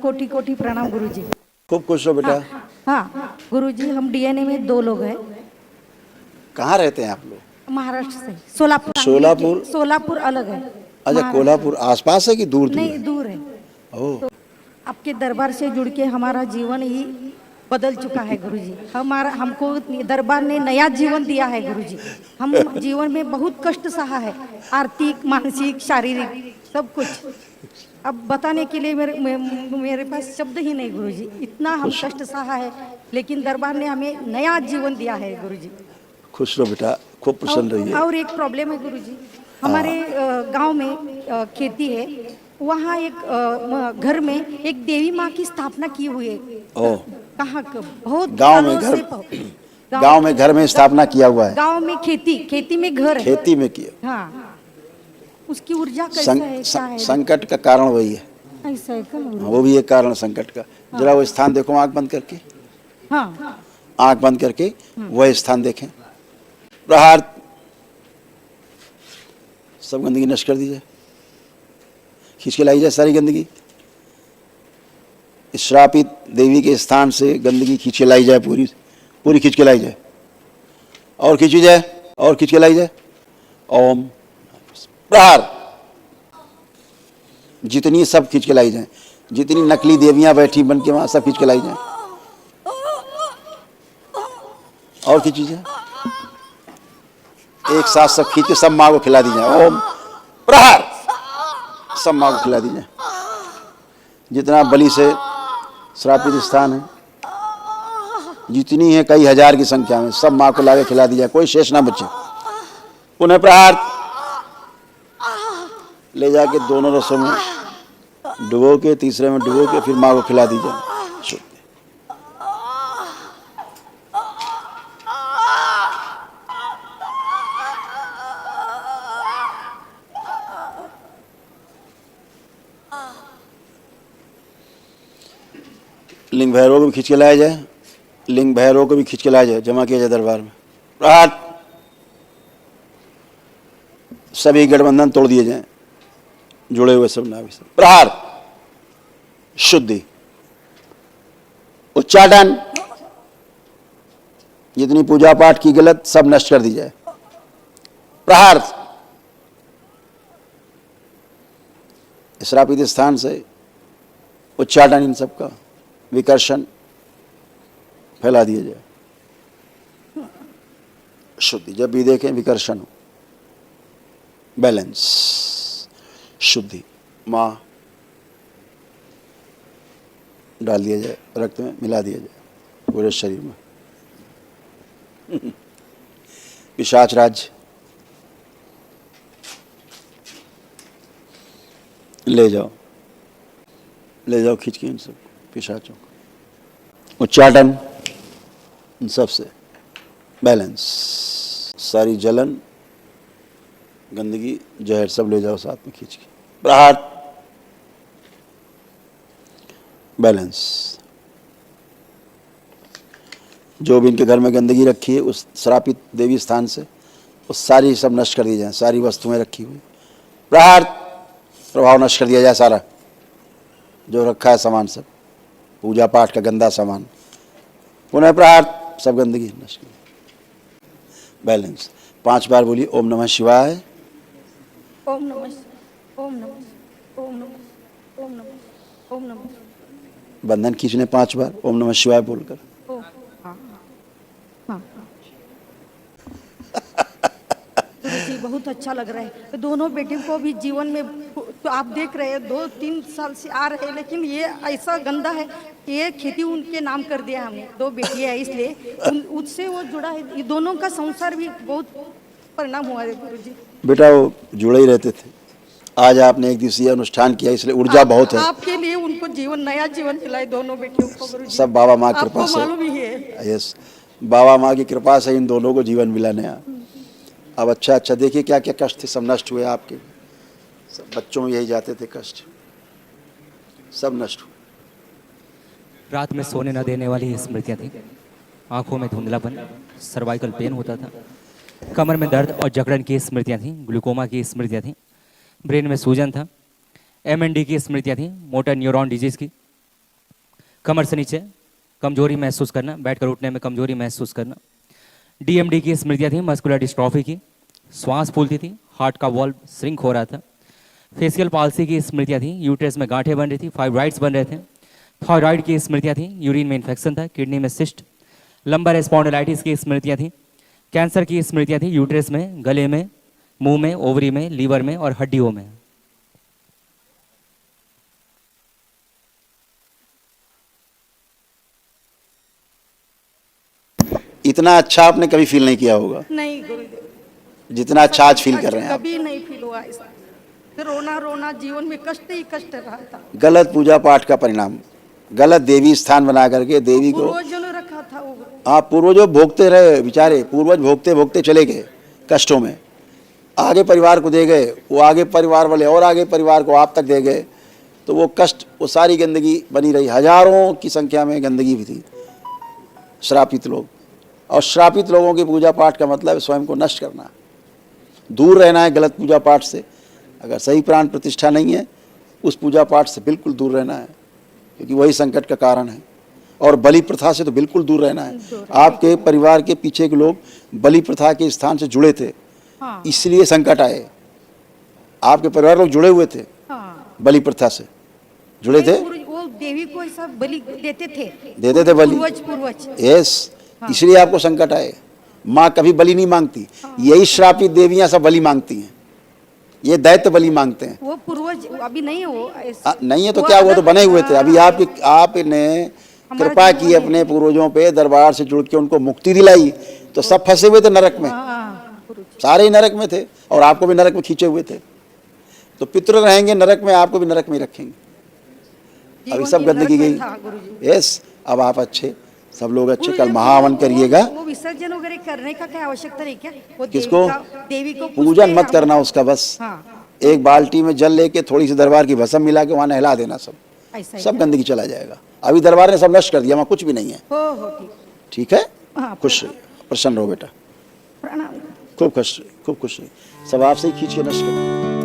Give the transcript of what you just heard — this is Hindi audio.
कोटि कोटि प्रणाम गुरुजी। खूब खुश हो बेटा। हाँ गुरुजी, हम डीएनए में 2 लोग हैं। कहाँ रहते हैं आप लोग? महाराष्ट्र से, सोलापुर। सांगली के सोलापुर? सोलापुर अलग है। अच्छा, कोल्हापुर आसपास है कि दूर दूर नहीं, है? दूर है। ओह, आपके दरबार से जुड़ के हमारा जीवन ही बदल चुका है गुरुजी। हमारा हमको दरबार ने नया जीवन दिया है गुरुजी। हम जीवन में बहुत कष्ट सहा है, आर्थिक, मानसिक, शारीरिक, सब कुछ। अब बताने के लिए मेरे पास शब्द ही नहीं गुरुजी, इतना हम कष्ट सहा है। लेकिन दरबार ने हमें नया जीवन दिया है गुरुजी। खुश रहो बेटा, खूब प्रसन्न रहिए। और एक प्रॉब्लम है गुरुजी, हमारे गांव में खेती है। वहाँ एक घर में एक देवी माँ की स्थापना की हुई है। ओह, कहाँ बहुत गांव में सालों घर, से गांव में घर में स्थापना किया हुआ है। गांव में खेती में घर है। खेती में किया। हाँ, उसकी ऊर्जा कैसा है, क्या है? संकट का कारण वही है। ऐसा है क्या? हाँ, वो भी एक कारण संकट का। जरा वो स्थान देखो, आंख बंद करके। हाँ, आंख बंद करके वह स्थान देखें। प्रहार, सब गंदगी नष्ट कर दीजिए, खींच के लाई जाए सारी गंदगी। इस श्रापित देवी के स्थान से गंदगी खींच के लाई जाए, पूरी पूरी खींच के लाई जाए, और खींची जाए, और खींच के लाई जाए। ओम प्रहार, जितनी सब खींच के लाई जाए, जितनी नकली देवियां बैठी बन के वहां, सब खींच के लाई जाए, और खींची जाए। एक साथ सब खींच के सब माँ को खिला दी जाए। ओम प्रहार, सब माँ को खिला दी जाए। जितना बलि से श्रापित स्थान है, जितनी है कई हजार की संख्या में, सब माँ को लाके खिला दी जाए, कोई शेष ना बचे। पुनः प्रहार, ले जाके दोनों रसों में डुबो के, तीसरे में डुबो के, फिर माँ को खिला दी जाए। लिंग भैरव को भी खींच के लाया जाए, लिंग भैरव को भी खींच के लाया जाए, जमा किया जाए दरबार में। प्रहार, सभी गठबंधन तोड़ दिए जाएं, जुड़े हुए सब नाभि सब। प्रहार, शुद्धि, उच्चाटन, जितनी पूजा पाठ की गलत सब नष्ट कर दी जाए। प्रहार, श्रापित स्थान से उच्चाटन, इन सब का विकर्षण फैला दिया जाए। शुद्धि, जब भी देखें विकर्षण हो, बैलेंस, शुद्धि। माँ डाल दिया जाए, रक्त में मिला दिया जाए, पूरे शरीर में। पिशाच राज्य ले जाओ, ले जाओ खींच के इन सब पिशाचों को। उच्चाटन, इन सब से बैलेंस, सारी जलन, गंदगी, जहर सब ले जाओ साथ में खींच के। प्रहार, बैलेंस। जो भी इनके घर में गंदगी रखी है उस श्रापित देवी स्थान से, वो सारी सब नष्ट कर दी जाए, सारी वस्तुएं रखी हुई। प्रहार, प्रभाव नष्ट कर दिया जाए सारा, जो रखा है सामान सब, पूजा पाठ का गंदा सामान। पुनः प्रहार, सब गंदगी नष्ट कर। बैलेंस। 5 बार बोलिए ओम नमः शिवाय। ओम नमः, ओम नमः, ओम नमः, ओम नमः, ओम नमः। बंधन खींचने 5 बार ओम नमः शिवाय बोलकर। हाँ, हाँ। जी, बहुत अच्छा लग रहा है। तो दोनों बेटे को भी जीवन में, तो आप देख रहे हैं 2-3 साल से आ रहे हैं, लेकिन ये ऐसा गंदा है कि ये खेती उनके नाम कर दिया हमने। 2 बेटियां है, इसलिए उससे वो जुड़ा है। ये दोनों का संसार भी बहुत परिणाम हुआ है गुरुजी। बेटा वो जुड़े ही रहते थे। आज आपने एक दिवसीय अनुष्ठान किया, इसलिए ऊर्जा बहुत है। आपके लिए उनको जीवन, नया जीवन मिला है दोनों बेटियों को गुरुजी। सब बाबा माँ की कृपा आपको से। मालूम ही है। यस, बाबा माँ की कृपा से इन दोनों को जीवन मिला नया। अब अच्छा देखिए क्या क्या कष्ट थे, सब नष्ट हुए आपके। सब बच्चों में यही जाते थे कष्ट, सब नष्ट हुए। रात में सोने न देने वाली स्मृतियाँ थी। आंखों में धुंधलापन, सर्वाइकल पेन होता था, कमर में दर्द और जकड़न की स्मृतियाँ थीं, ग्लूकोमा की स्मृतियाँ थीं, ब्रेन में सूजन था, MND की स्मृतियाँ थीं, मोटर न्यूरॉन डिजीज़ की, कमर से नीचे कमजोरी महसूस करना, बैठकर उठने में कमजोरी महसूस करना। डीएमडी की स्मृतियाँ थी, मस्कुलर डिस्ट्रॉफी की, श्वास फूलती थी, हार्ट का वॉल्व श्रिंक हो रहा था। फेसियल पाल्सी की स्मृतियाँ थी, यूट्रस में गांठें बन रही थी, फाइब्राइड्स बन रहे थे। थायराइड की स्मृतियाँ थी, यूरिन में इन्फेक्शन था, किडनी में सिस्ट। लंबर स्पॉन्डिलाइटिस की स्मृतियाँ थी, कैंसर की स्मृतियाँ थी, यूट्रस में, गले में, मुंह में, ओवरी में, लीवर में और हड्डियों में। इतना अच्छा आपने कभी फील नहीं किया होगा नहीं गुरुदेव, जितना अच्छा आज फील कर रहे हैं आप। कभी नहीं फील हुआ ऐसा। फिर रोना रोना, जीवन में कष्ट ही कष्ट रहा था। गलत पूजा पाठ का परिणाम, गलत देवी स्थान बना करके देवी को, पूर्वजों ने रखा था वो। आप पूर्वजों भोगते रहे, बेचारे पूर्वज भोगते भोगते चले गए कष्टों में, आगे परिवार को दे गए, वो आगे परिवार वाले और आगे परिवार को आप तक दे गए, तो वो कष्ट, वो सारी गंदगी बनी रही। हजारों की संख्या में गंदगी भी थी, श्रापित लोग। और श्रापित लोगों की पूजा पाठ का मतलब है स्वयं को नष्ट करना, दूर रहना है गलत पूजा पाठ से। अगर सही प्राण प्रतिष्ठा नहीं है, उस पूजा पाठ से बिल्कुल दूर रहना है, क्योंकि वही संकट का कारण है। और बलि प्रथा से तो बिल्कुल दूर रहना है। आपके परिवार के पीछे के लोग बलि प्रथा के स्थान से जुड़े थे, हाँ, इसलिए संकट आए। आपके परिवार लोग जुड़े हुए थे, हाँ। बलि प्रथा से जुड़े थे, वो देवी को ऐसा बलि देते थे बलि। पूर्वज। यस, इसलिए आपको संकट आए। माँ कभी बलि नहीं मांगती, यही श्रापित देवियां सब बलि मांगती हैं, ये दैत्य बलि मांगते हैं। वो पूर्वज अभी नहीं है, वो ऐसे। नहीं है तो क्या, वो तो बने हुए थे। अभी आपने कृपा की अपने पूर्वजों पे, दरबार से जुड़ के उनको मुक्ति दिलाई, तो सब फंसे हुए थे नरक में, हाँ, गुरुजी। सारे ही नरक में थे, और आपको भी नरक में खींचे हुए थे। तो पितृ रहेंगे नरक में, आपको भी नरक में ही रखेंगे। अभी सब गंदगी गई। यस, अब आप अच्छे, सब लोग अच्छे। कल महावन करिएगा। वो विसर्जन वगैरह करने का क्या आवश्यकता नहीं क्या? वो किसको? देवी को पूजन मत करना उसका, बस हाँ, एक बाल्टी में जल लेके थोड़ी सी दरबार की भस्म मिला के वहां नहला देना, ऐसा ही सब गंदगी चला जाएगा। अभी दरबार ने सब नष्ट कर दिया, वहां कुछ भी नहीं है। हो ठीक। ठीक है, हाँ, खुश रहिए, प्रसन्न रहो बेटा, प्रणाम। खूब खुश रहिए, खूब खुश रहिए। सब आपसे ही खींच के नष्ट कर।